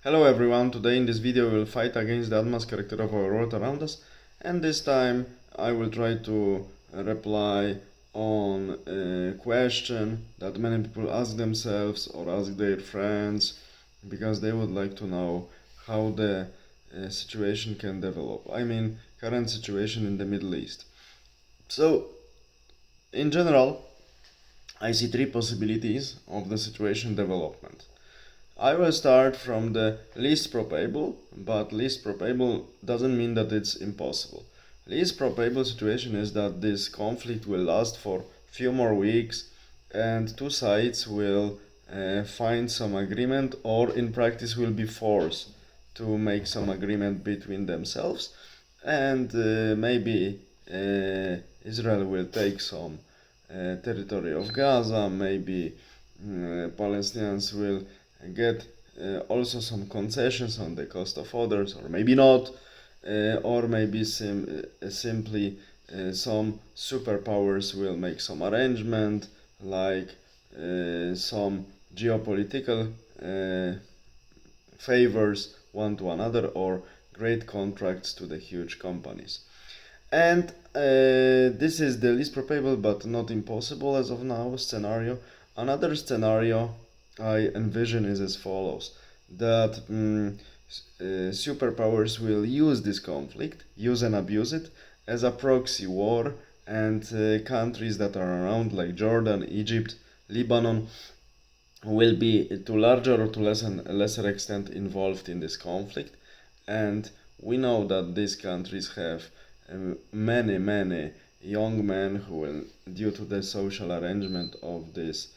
Hello everyone, today in this video we will fight against the advanced character of our world around us, and this time I will try to reply on a question that many people ask themselves or ask their friends because they would like to know how the situation can develop. I mean, current situation in the Middle East. So, in general, I see three possibilities of the situation development. I will start from the least probable, but least probable doesn't mean that it's impossible. Least probable situation is that this conflict will last for few more weeks and two sides will find some agreement or in practice will be forced to make some agreement between themselves and maybe Israel will take some territory of Gaza, maybe Palestinians will get also some concessions on the cost of others, or maybe not, or maybe simply some superpowers will make some arrangement, like some geopolitical favors one to another, or great contracts to the huge companies. And this is the least probable but not impossible as of now scenario. Another scenario I envision is as follows: that superpowers will use this conflict, use and abuse it as a proxy war, and countries that are around, like Jordan, Egypt, Lebanon, will be to larger or to lesser extent involved in this conflict. And we know that these countries have many young men who will, due to the social arrangement of these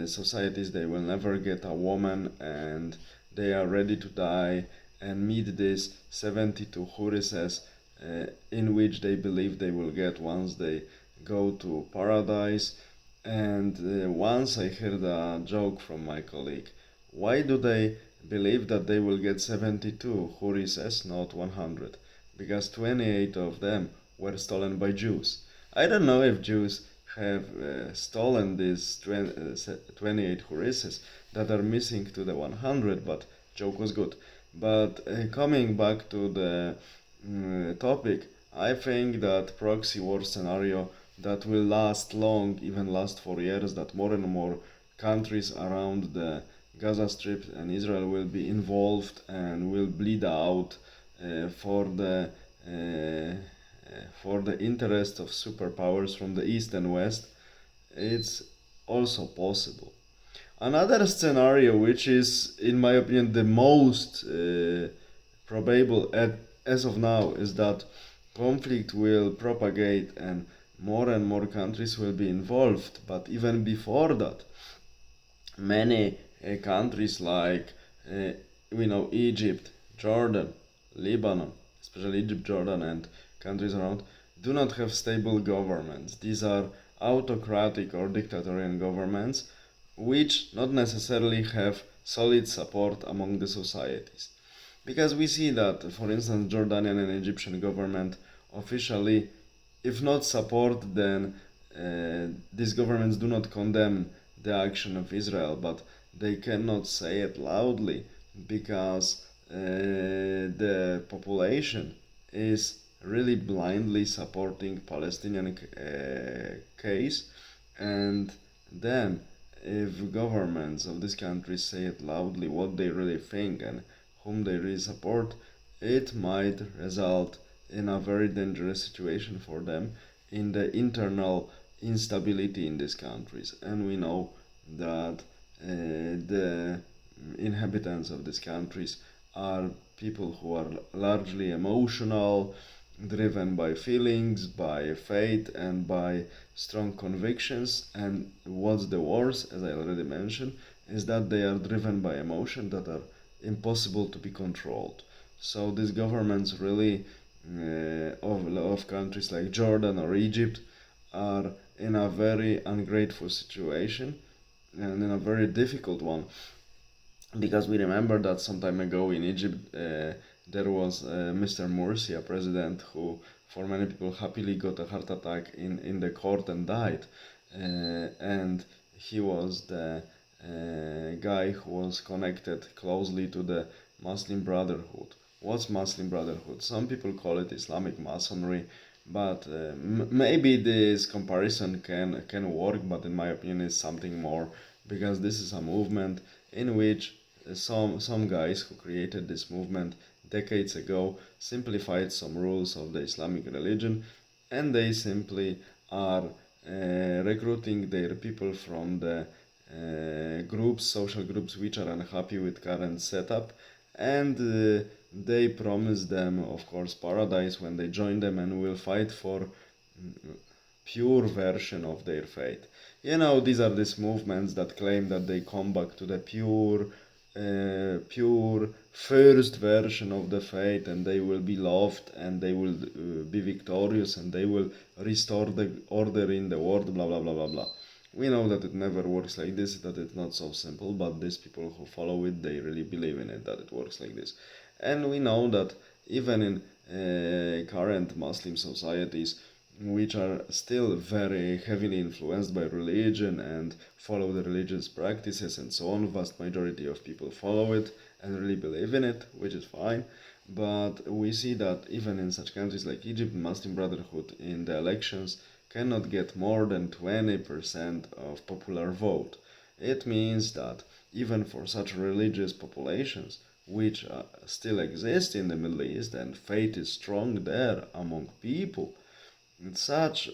societies, they will never get a woman and they are ready to die and meet these 72 hurises in which they believe they will get once they go to paradise. And once I heard a joke from my colleague: why do they believe that they will get 72 hurises, not 100? Because 28 of them were stolen by Jews. I don't know if Jews have stolen these 28 hurises that are missing to the 100, but joke was good. But coming back to the topic, I think that proxy war scenario that will last long, even last for years, that more and more countries around the Gaza Strip and Israel will be involved and will bleed out for the interest of superpowers from the east and west. It's also possible. Another scenario, which is, in my opinion, the most probable as of now, is that conflict will propagate and more countries will be involved. But even before that, many countries like we know Egypt, Jordan, Lebanon, especially Egypt, Jordan, and countries around, do not have stable governments. These are autocratic or dictatorial governments which not necessarily have solid support among the societies. Because we see that, for instance, Jordanian and Egyptian government officially, if not support, then these governments do not condemn the action of Israel, but they cannot say it loudly because the population is really blindly supporting Palestinian case. And then if governments of these countries say it loudly what they really think and whom they really support, it might result in a very dangerous situation for them in the internal instability in these countries. And we know that the inhabitants of these countries are people who are largely emotional, driven by feelings, by faith, and by strong convictions. And what's the worst, as I already mentioned, is that they are driven by emotion that are impossible to be controlled. So these governments really of countries like Jordan or Egypt are in a very ungrateful situation and in a very difficult one, because we remember that some time ago in Egypt there was Mr. Morsi, a president who, for many people, happily got a heart attack in the court and died. And he was the guy who was connected closely to the Muslim Brotherhood. What's Muslim Brotherhood? Some people call it Islamic Masonry, but maybe this comparison can work, but in my opinion it's something more, because this is a movement in which some guys who created this movement decades ago simplified some rules of the Islamic religion, and they simply are recruiting their people from the social groups which are unhappy with current setup, and they promise them, of course, paradise when they join them, and will fight for pure version of their faith. You know, these are these movements that claim that they come back to the pure first version of the faith, and they will be loved, and they will be victorious, and they will restore the order in the world, blah blah blah blah blah. We know that it never works like this, that it's not so simple, but these people who follow it, they really believe in it, that it works like this. And we know that even in current Muslim societies, which are still very heavily influenced by religion and follow the religious practices and so on, vast majority of people follow it and really believe in it, which is fine. But we see that even in such countries like Egypt, Muslim Brotherhood in the elections cannot get more than 20% of popular vote. It means that even for such religious populations, which still exist in the Middle East, and faith is strong there among people, such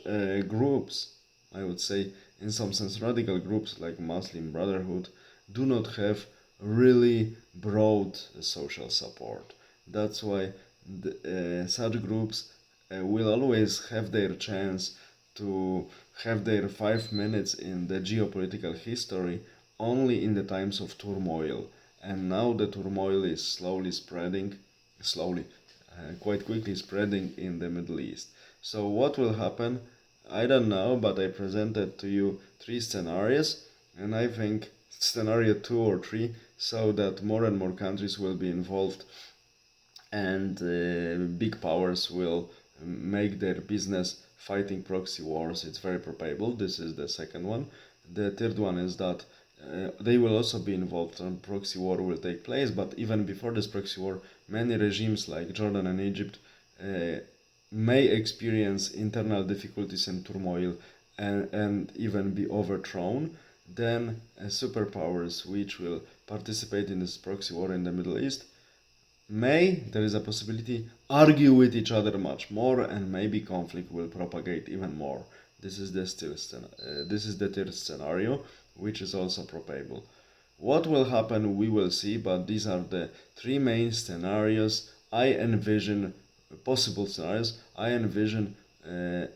groups, I would say, in some sense, radical groups like Muslim Brotherhood, do not have really broad social support. That's why such groups will always have their chance to have their 5 minutes in the geopolitical history only in the times of turmoil. And now the turmoil is quite quickly spreading in the Middle East. So what will happen? I don't know, but I presented to you 3 scenarios, and I think scenario 2 or 3, so that more and more countries will be involved, and big powers will make their business fighting proxy wars. It's very probable. This is the second one. The third one is that they will also be involved, and proxy war will take place. But even before this proxy war, many regimes like Jordan and Egypt may experience internal difficulties and turmoil, and even be overthrown. Then superpowers which will participate in this proxy war in the Middle East there is a possibility, argue with each other much more, and maybe conflict will propagate even more. This is the third scenario, which is also probable. What will happen, we will see, but these are the 3 main possible scenarios I envision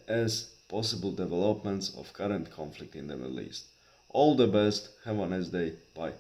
as possible developments of current conflict in the Middle East. All the best, have a nice day, bye.